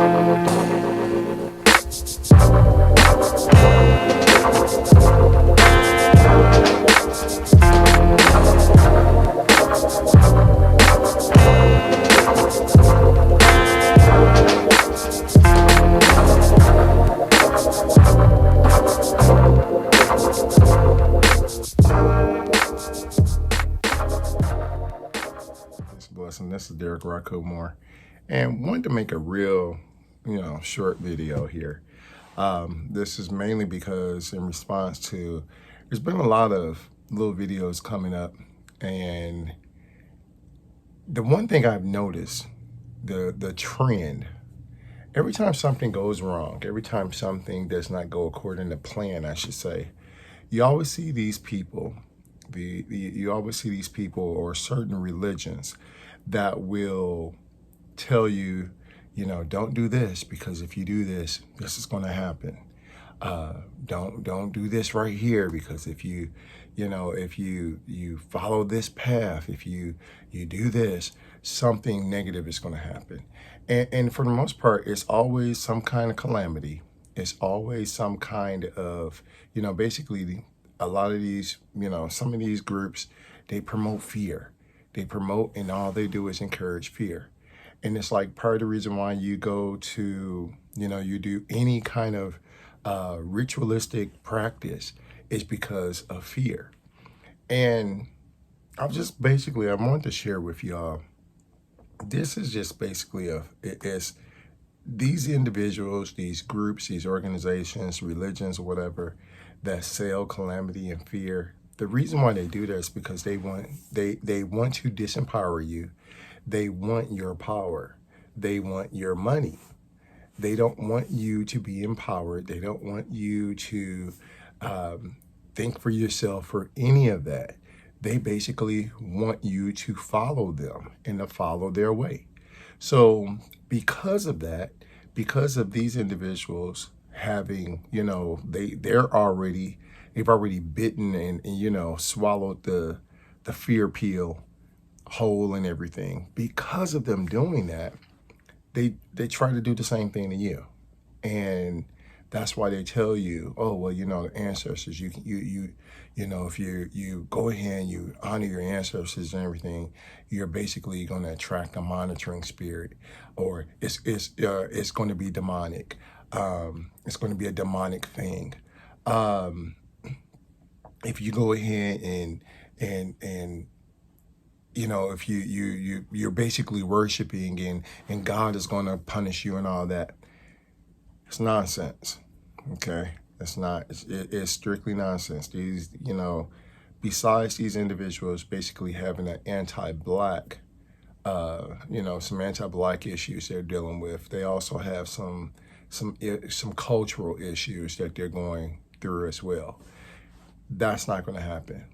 This is RauKhu more, and wanted to make a real, short video here. This is mainly because in response to, there's been a lot of little videos coming up, and the one thing I've noticed, the trend, every time something goes wrong, every time something does not go according to plan, I should say, you always see these people, you always see these people or certain religions that will tell you, don't do this, because if you do this, this is going to happen. Don't do this right here, because if you follow this path, if you do this, something negative is going to happen. And for the most part, it's always some kind of calamity. It's always some kind of, basically a lot of these, some of these groups, they promote fear. They promote, and all they do is encourage fear. And it's like part of the reason why you go to, you do any kind of ritualistic practice is because of fear. And I wanted to share with y'all, this is just basically it's these individuals, these groups, these organizations, religions, whatever, that sell calamity and fear. The reason why they do that is because they want to disempower you. They want your power. They want your money. They don't want you to be empowered. They don't want you to think for yourself or any of that. They basically want you to follow them and to follow their way. So because of that, because of these individuals having, they've already bitten and swallowed the fear pill whole and everything. Because of them doing that, they try to do the same thing to you. And that's why they tell you, oh, well, the ancestors, if you go ahead and you honor your ancestors and everything, you're basically going to attract a monitoring spirit, or it's going to be demonic. It's going to be a demonic thing. If you go ahead and if you're basically worshiping and God is going to punish you and all that, it's nonsense. Okay, it's not. It's strictly nonsense. These, besides these individuals basically having an anti-black, some anti-black issues they're dealing with, they also have some cultural issues that they're going through as well. That's not going to happen.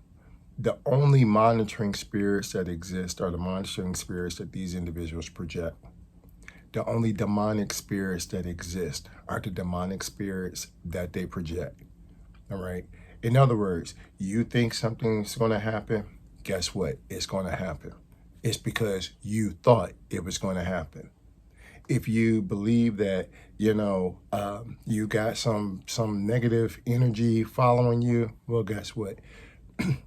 The only monitoring spirits that exist are the monitoring spirits that these individuals project. The only demonic spirits that exist are the demonic spirits that they project. All right. In other words, you think something's going to happen. Guess what? It's going to happen. It's because you thought it was going to happen. If you believe that, you got some negative energy following you, well, guess what?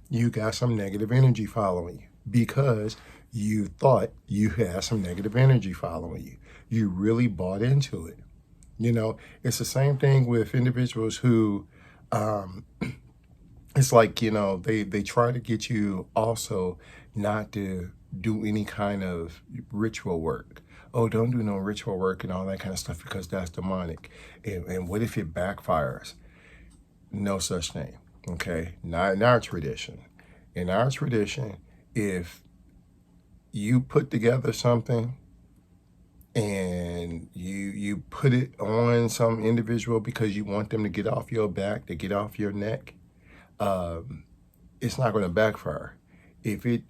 You got some negative energy following you because you thought you had some negative energy following you. You really bought into it. It's the same thing with individuals who, it's like, they try to get you also not to do any kind of ritual work. Oh, don't do no ritual work and all that kind of stuff because that's demonic. And what if it backfires? No such thing. Okay, not in our tradition. In our tradition, if you put together something and you put it on some individual because you want them to get off your back, to get off your neck, it's not going to backfire. The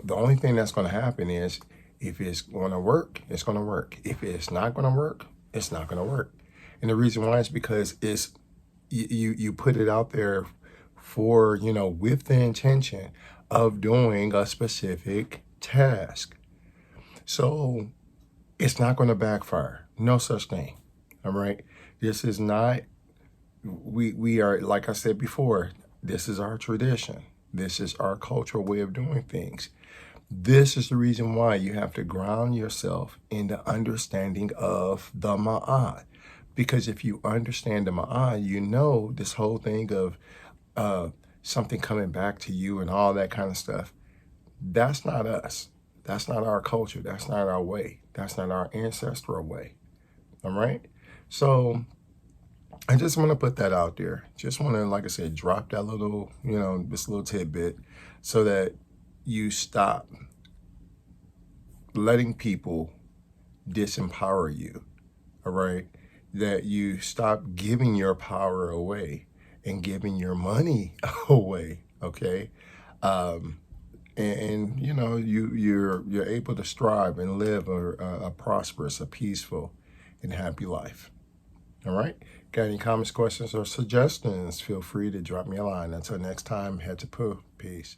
only thing that's going to happen is if it's going to work, it's going to work. If it's not going to work, it's not going to work. And the reason why is because it's you put it out there for, with the intention of doing a specific task. So it's not going to backfire. No such thing. All right. This is not, we are, like I said before, this is our tradition. This is our cultural way of doing things. This is the reason why you have to ground yourself in the understanding of the Ma'at. Because if you understand the Ma'at, you know this whole thing of something coming back to you and all that kind of stuff. That's not us. That's not our culture. That's not our way. That's not our ancestral way. All right? So I just want to put that out there. Just want to, like I said, drop that little, this little tidbit so that you stop letting people disempower you, all right? That you stop giving your power away and giving your money away, okay? And you're able to strive and live a prosperous, a peaceful, and happy life. All right. Got any comments, questions, or suggestions? Feel free to drop me a line. Until next time, head to poo. Peace.